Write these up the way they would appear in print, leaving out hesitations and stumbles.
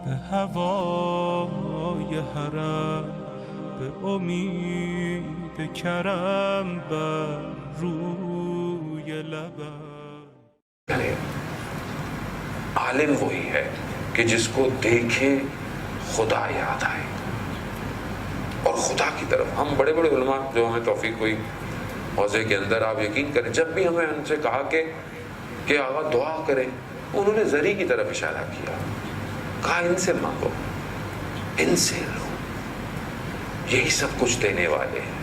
هوای حرم به امید کرم بر روی لبم. عالم وہی ہے کہ جس کو دیکھے خدا یاد آئے اور خدا کی طرف. ہم بڑے بڑے علماء جو ہمیں توفیق ہوئی حوضے کے اندر، آپ یقین کریں جب بھی ہمیں ان سے کہا کہ آقا دعا کریں، انہوں نے زری کی طرف اشارہ کیا، کہا ان سے مانگو، ان سے لو، یہی سب کچھ دینے والے ہیں.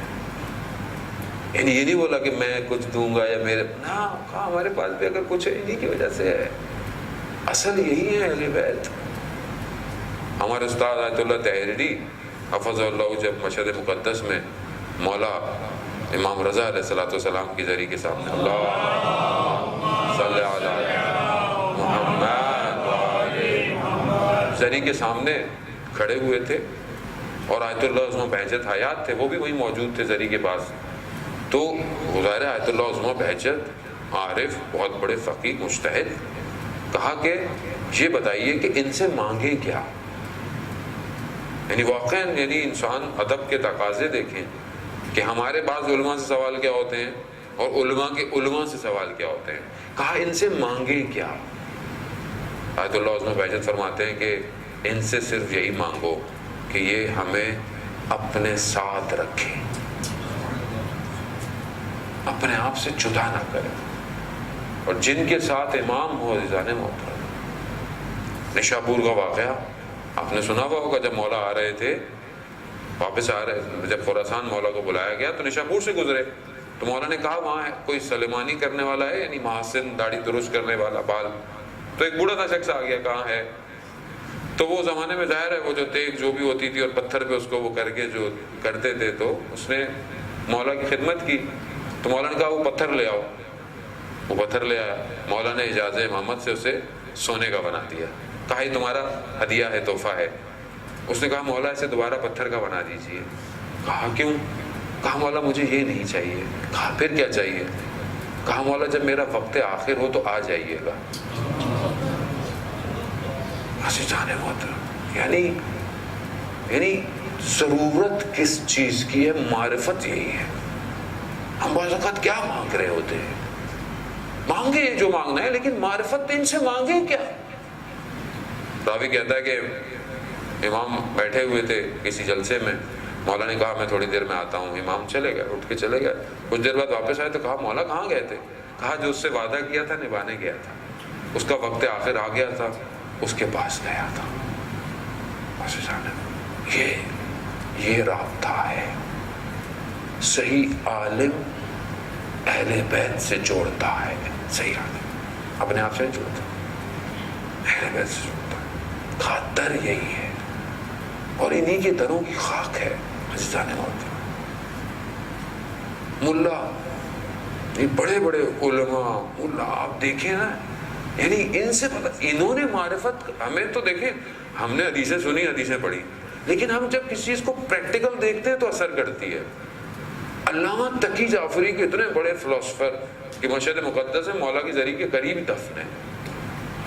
یعنی یہ نہیں بولا کہ میں کچھ دوں گا یا میرے، نہ کہا ہمارے پاس بھی اگر کچھ ہے انہی کی وجہ سے ہے. اصل یہی ہے اہل بیت. ہمارے استاد آیت اللہ طاہری حفظ اللہ جب مشہد مقدس میں مولا امام رضا علیہ السلام کی زری کے سامنے اللہ صلی علی محمد زری کے سامنے کھڑے ہوئے تھے اور آیت اللہ عظمہ بہجت حیات تھے، وہ بھی وہیں موجود تھے زری کے پاس. تو ظاہر آیت اللہ عظمہ بہجت عارف، بہت بڑے فقیہ مجتہد، کہا کہ یہ بتائیے کہ ان سے مانگے کیا. یعنی واقعاً یعنی انسان ادب کے تقاضے دیکھیں کہ ہمارے بعض علماء سے سوال کیا ہوتے ہیں اور علماء کے علماء سے سوال کیا ہوتے ہیں. کہا ان سے مانگے کیا. آیت اللہ عظمہ بہجت فرماتے ہیں کہ ان سے صرف یہی مانگو کہ یہ ہمیں اپنے ساتھ رکھے، اپنے آپ سے جدا نہ کرے. اور جن کے ساتھ امام ہو عزیزان محترم، نشاپور کا واقعہ آپ نے سنا ہوا ہوگا. جب مولا آ رہے تھے واپس آ رہے، جب خراسان مولا کو بلایا گیا تو نشاپور سے گزرے تو مولا نے کہا وہاں کوئی سلیمانی کرنے والا ہے، یعنی محاسن داڑھی درست کرنے والا بال. تو ایک بوڑھا سا شخص آ گیا، کہاں ہے؟ تو وہ زمانے میں ظاہر ہے وہ جو تیغ جو بھی ہوتی تھی اور پتھر پہ اس کو وہ کر کے جو کرتے تھے، تو اس نے مولا کی خدمت کی. تو مولا نے کہا وہ پتھر لے آؤ. وہ پتھر لے آیا. مولا نے اجازت امامت سے اسے سونے کا بنا دیا. کہا یہ تمہارا ہدیہ ہے، تحفہ ہے. اس نے کہا مولا اسے دوبارہ پتھر کا بنا دیجئے. کہا کیوں؟ کہا مولا مجھے یہ نہیں چاہیے. کہا پھر کیا چاہیے؟ کہا مولا جب میرا وقت آخر ہو تو آ جائیے گا. ایسے جانے محترم، یعنی ضرورت کس چیز کی ہے؟ معرفت یہی ہے. ہم بعض اوقات کیا مانگ رہے ہوتے ہیں؟ مانگے جو مانگنا ہے، لیکن معرفت ان سے مانگے کیا؟ راوی کہتا ہے کہ امام بیٹھے ہوئے تھے کسی جلسے میں، مولا نے کہا میں تھوڑی دیر میں آتا ہوں. امام چلے گئے، اٹھ کے چلے گئے. کچھ دیر بعد واپس آئے تو کہا مولا کہاں گئے تھے؟ کہا جو اس سے وعدہ کیا تھا نبھانے گیا تھا، اس کا وقت آخر آ گیا تھا، اس کے پاس گیا تھا. یہ رابطہ ہے. صحیح عالم اہل بیت سے جوڑتا ہے. صحیح عالم اپنے آپ سے جوڑتا ہے، اہل بیت سے جوڑتا ہے. خاطر یہی ہے اور انہی کے دروں کی خاک ہے عزیزان محترم. ملا، یہ بڑے بڑے علماء ملا آپ دیکھیں نا، یعنی ان سے پتہ، انہوں نے معرفت. ہمیں تو دیکھیں ہم نے حدیثیں سنی، حدیثیں پڑھی، لیکن ہم جب کسی چیز کو پریکٹیکل دیکھتے ہیں تو اثر کرتی ہے. علامہ تقی جعفری کے اتنے بڑے فلسفر کہ مشہد مقدس ہے، مولا کی زری کے قریب دفن ہے.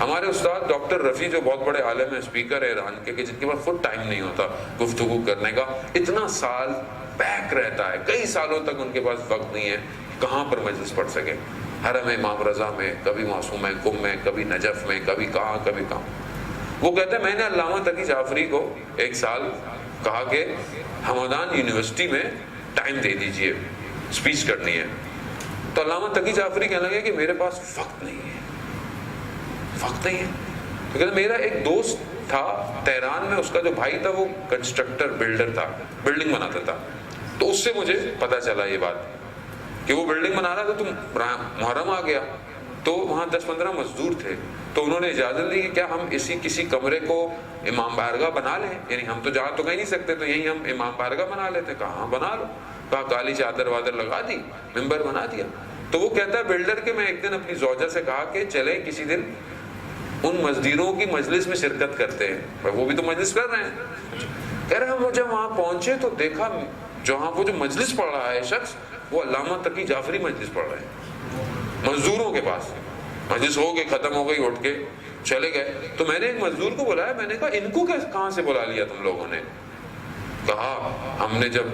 ہمارے استاد ڈاکٹر رفیع جو بہت بڑے عالم ہیں، اسپیکر ہے ایران کے، کہ جن کے پاس خود ٹائم نہیں ہوتا گفتگو کرنے کا، اتنا سال بیک رہتا ہے، کئی سالوں تک ان کے پاس وقت نہیں ہے کہاں پر مجلس پڑھ سکے. حرم امام رضا میں، کبھی معصومہ کم میں، کبھی نجف میں، کبھی کہاں کبھی کہاں. وہ کہتے ہیں میں نے علامہ تقی جعفری کو ایک سال کہا کہ ہمدان یونیورسٹی میں ٹائم دے دیجئے، سپیچ کرنی ہے. تو علامہ تقی جعفری کہنے لگے کہ میرے پاس وقت نہیں ہے. وقت نہیں ہے. تو کہتے میرا ایک دوست تھا تہران میں، اس کا جو بھائی تھا وہ کنسٹرکٹر بلڈر تھا، بلڈنگ بناتا تھا. تو اس سے مجھے پتا چلا یہ بات کہ وہ بلڈنگ بنا رہا تھا. تو محرم آ گیا تو وہاں 10-15 مزدور تھے. تو انہوں نے اجازت دی کہ کیا ہم کسی کمرے کو امام بارگاہ بنا لیں، یعنی ہم تو جہاں تو کہیں نہیں سکتے، تو یہیں ہم امام بارگاہ بنا لیتے. کہا ہاں بنا لو. کہا کالی چادر وادر لگا دی، ممبر بنا دیا. تو وہ کہتا ہے بلڈر کہ میں ایک دن اپنی زوجہ سے کہا کہ چلیں کسی دن ان مزدوروں کی مجلس میں شرکت کرتے ہیں، وہ بھی تو مجلس کر رہے ہیں. کہہ رہے ہم جب وہاں پہنچے تو دیکھا جہاں وہ جو مجلس پڑھ رہا ہے شخص، وہ علامہ تقی جعفری مجلس پڑھ رہے ہیں مزدوروں کے پاس. مجلس ہو گئی، ختم ہو گئی، اٹھ کے چلے گئے. تو میں نے ایک مزدور کو بلایا، میں نے کہا ان کو کہاں سے بلا لیا تم لوگوں نے؟ کہا ہم نے جب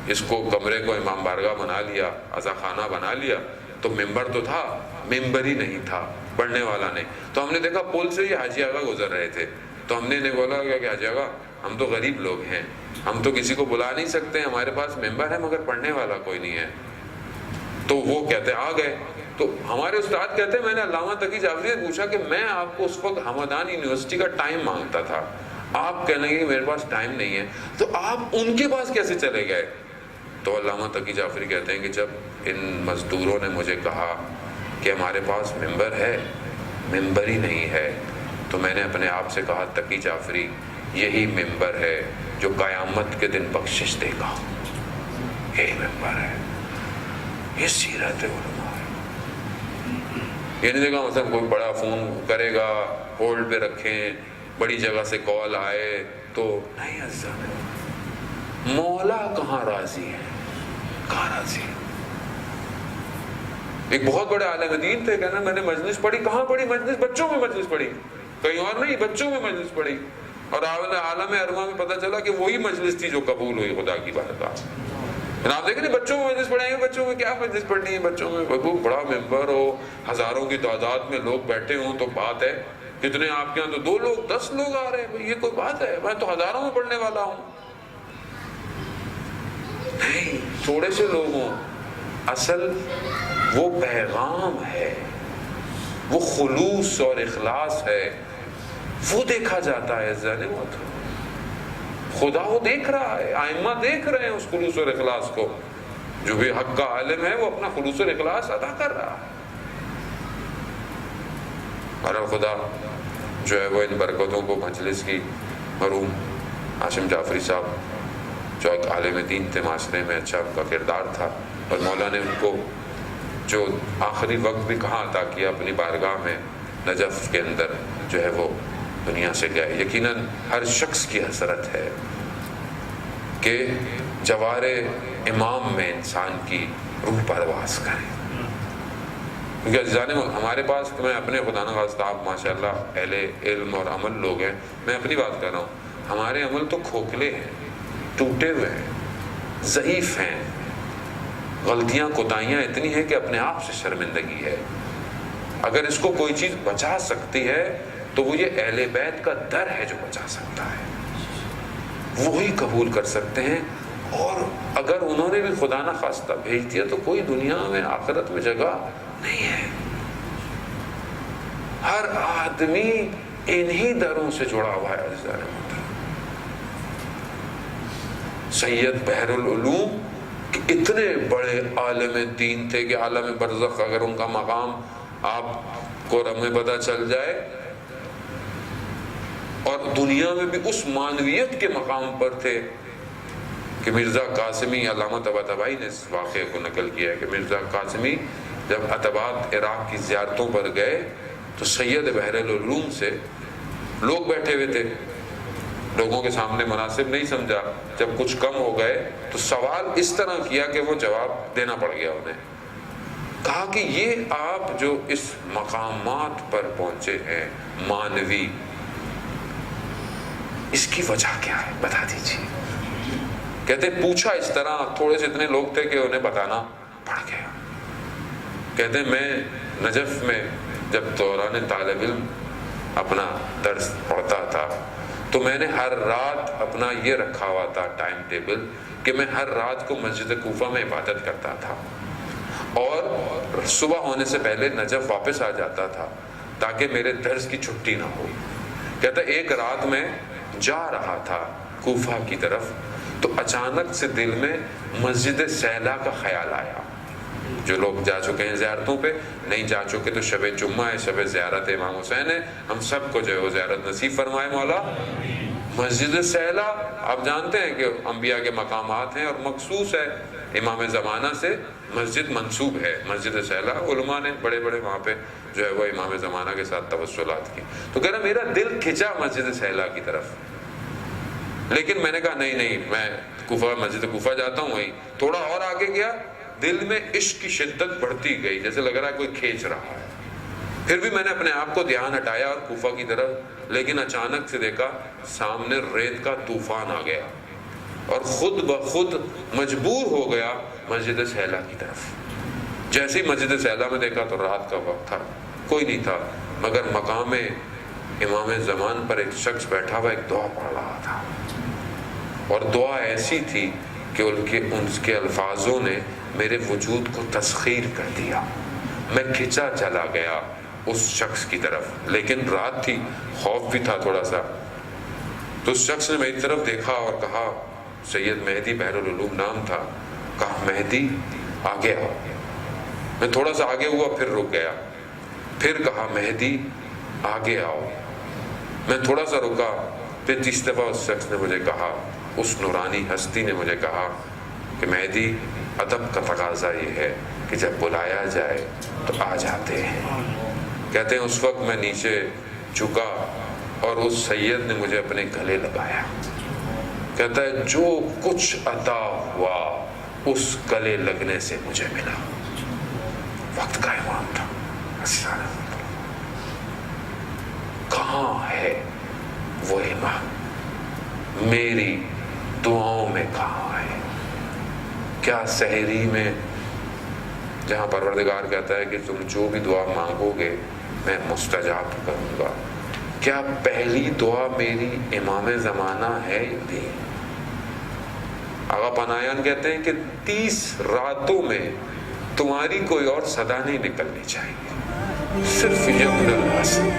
اس کو کمرے کو امام بارگاہ بنا لیا، عزا خانہ بنا لیا، تو ممبر تو تھا، ممبر ہی نہیں تھا، پڑھنے والا نہیں. تو ہم نے دیکھا پل سے یہ حاجی آغا گزر رہے تھے، تو ہم نے انہیں بولا کہ حاجی آغا ہم تو غریب لوگ ہیں، ہم تو کسی کو بلا نہیں سکتے، ہمارے پاس ممبر ہے مگر پڑھنے والا کوئی نہیں ہے. تو وہ کہتے آ گئے. تو ہمارے استاد کہتے ہیں میں نے علامہ تقی جعفری سے پوچھا کہ میں آپ کو اس وقت ہمدان یونیورسٹی کا ٹائم مانگتا تھا، آپ کہنے لگے کہ میرے پاس ٹائم نہیں ہے، تو آپ ان کے پاس کیسے چلے گئے؟ تو علامہ تقی جعفری کہتے ہیں کہ جب ان مزدوروں نے مجھے کہا کہ ہمارے پاس ممبر ہے، ممبر ہی نہیں ہے، تو میں نے اپنے آپ سے کہا تقی جعفری یہی ممبر ہے جو قیامت کے دن بخشش دے گا، یہی ممبر ہے. یہ سیرت علماء ہے. یہ نہیں دیکھا مثلا کوئی بڑا فون کرے گا، ہولڈ پہ رکھیں، بڑی جگہ سے کال آئے تو نہیں. عزیزان مولا کہاں راضی ہے، کہاں راضی ہے؟ ایک بہت بڑے عالم دین تھے، کہنا میں نے مجلس پڑھی. کہاں پڑھی مجلس؟ بچوں میں مجلس پڑھی، کہیں اور نہیں، بچوں میں مجلس پڑھی. اور عالم ارواح میں پتہ چلا کہ وہی مجلس تھی جو قبول ہوئی خدا کی بارگاہ. آپ دیکھیں بچوں میں مجلس پڑھیں گے، بچوں میں کیا مجلس پڑھنی ہے؟ بچوں میں بڑا ممبر ہو، ہزاروں کی تعداد میں لوگ بیٹھے ہوں تو بات ہے. کتنے آپ کے یہاں تو 2 لوگ 10 لوگ آ رہے ہیں، یہ کوئی بات ہے؟ میں تو ہزاروں میں پڑھنے والا ہوں. نہیں، تھوڑے سے لوگ ہوں. اصل وہ پیغام ہے، وہ خلوص اور اخلاص ہے، وہ دیکھا جاتا ہے. خدا وہ دیکھ رہا ہے، ائمہ دیکھ رہے ہیں اس خلوص اور اخلاص کو. جو بھی حق کا عالم ہے وہ اپنا خلوص اور اخلاص ادا کر رہا ہے. اور خدا جو ہے وہ ان برکتوں کو مجلس کی، مرحوم ہاشم جعفری صاحب جو ایک عالم دین تھے، معاشرے میں اچھا ان کا کردار تھا، اور مولا نے ان کو جو آخری وقت بھی کہاں عطا کیا اپنی بارگاہ میں نجف کے اندر جو ہے وہ دنیا سے گئے. یقیناً ہر شخص کی حسرت ہے کہ جوار امام میں انسان کی روح پرواز کرے. کیونکہ ہمارے پاس، میں اپنے خدا نخواستہ آپ ماشاءاللہ اہل علم اور عمل لوگ ہیں، میں اپنی بات کر رہا ہوں، ہمارے عمل تو کھوکھلے ہیں، ٹوٹے ہوئے ہیں، ضعیف ہیں، غلطیاں کوتاہیاں اتنی ہیں کہ اپنے آپ سے شرمندگی ہے. اگر اس کو کوئی چیز بچا سکتی ہے تو وہ یہ اہل بیت کا در ہے جو بچا سکتا ہے. وہی قبول کر سکتے ہیں، اور اگر انہوں نے بھی خدا نہ خواستہ بھیج دیا تو کوئی دنیا میں آخرت میں جگہ نہیں ہے. ہر آدمی انہی دروں سے جڑا ہوا ہے. سید بحر العلوم اتنے بڑے عالم دین تھے کہ عالم برزخ اگر ان کا مقام آپ کو رمے پتہ چل جائے، اور دنیا میں بھی اس معنویت کے مقام پر تھے کہ مرزا قاسمی، علامہ طباطبائی نے اس واقعے کو نقل کیا ہے کہ مرزا قاسمی جب عتبات عراق کی زیارتوں پر گئے تو سید بحر العلوم سے لوگ بیٹھے ہوئے تھے، لوگوں کے سامنے مناسب نہیں سمجھا، جب کچھ کم ہو گئے تو سوال اس طرح کیا کہ وہ جواب دینا پڑ گیا انہیں. کہا کہ یہ آپ جو اس مقامات پر پہنچے ہیں معنوی، اس کی وجہ کیا ہے بتا دیجیے. کہتے پوچھا اس طرح، تھوڑے سے اتنے لوگ تھے کہ انہیں بتانا پڑ گیا. کہتے میں نجف میں جب دوران طالب علم اپنا درس پڑھتا تھا تو میں نے ہر رات اپنا یہ رکھا ہوا تھا ٹائم ٹیبل کہ میں ہر رات کو مسجد کوفہ میں عبادت کرتا تھا، اور صبح ہونے سے پہلے نجف واپس آ جاتا تھا تاکہ میرے درس کی چھٹی نہ ہو. کہتا ایک رات میں جا رہا تھا کوفہ کی طرف تو اچانک سے دل میں مسجد سیلا کا خیال آیا. جو لوگ جا چکے ہیں زیارتوں پہ، نہیں جا چکے تو شب جمعہ ہے، شب زیارت امام حسین ہے، ہم سب کو جو ہے وہ زیارت نصیب فرمائے مولا. مسجد سیلا آپ جانتے ہیں کہ انبیاء کے مقامات ہیں اور مخصوص ہے، امام زمانہ سے مسجد منسوب ہے مسجد سیلا. علماء نے بڑے بڑے وہاں پہ جو ہے وہ امام زمانہ کے ساتھ توسلات کی. تو کہہ رہا میرا دل کھچا مسجد سیلا کی طرف، لیکن میں نے کہا نہیں میں مسجد کوفہ جاتا ہوں. وہیں تھوڑا اور آگے گیا، دل میں عشق کی شدت بڑھتی گئی، جیسے لگ رہا ہے کوئی کھینچ رہا ہے. پھر بھی میں نے اپنے آپ کو دھیان ہٹایا اور کوفہ کی طرف، لیکن اچانک سے دیکھا سامنے ریت کا طوفان آ گیا اور خود بخود مجبور ہو گیا مسجد سہلا کی طرف۔ جیسے ہی مسجد سہلا میں دیکھا تو رات کا وقت تھا، کوئی نہیں تھا، مگر مقام امام زمان پر ایک شخص بیٹھا ہوا ایک دعا پڑھ رہا تھا، اور دعا ایسی تھی کہ ان کے الفاظوں نے میرے وجود کو تسخیر کر دیا۔ میں کھنچا چلا گیا اس شخص کی طرف، لیکن رات تھی، خوف بھی تھا تھوڑا سا۔ تو اس شخص نے میری طرف دیکھا اور کہا، سید مہدی بحر العلوم نام تھا، کہا مہدی آگے آؤ۔ میں تھوڑا سا آگے ہوا، پھر رک گیا، پھر کہا مہدی آگے آؤ۔ میں تھوڑا سا رکا، پھر تیسری دفعہ اس شخص نے مجھے کہا، اس نورانی ہستی نے مجھے کہا کہ مہدی ادب کا تقاضا یہ ہے کہ جب بلایا جائے تو آ جاتے ہیں۔ کہتے ہیں اس وقت میں نیچے جھکا اور اس سید نے مجھے اپنے گلے لگایا۔ کہتا ہے جو کچھ عطا ہوا اس گلے لگنے سے مجھے ملا۔ وقت کا امام تھا، کہاں ہے وہ امام؟ میری دعاؤں میں کہاں ہے؟ کیا سحری میں جہاں پروردگار کہتا ہے کہ تم جو بھی دعا مانگو گے میں مستجاب کروں گا، کیا پہلی دعا میری امام زمانہ ہے یا نہیں؟ آغا پناہیان کہتے ہیں کہ 30 راتوں میں تمہاری کوئی اور صدا نہیں نکلنی چاہیے، صرف یبن الحسن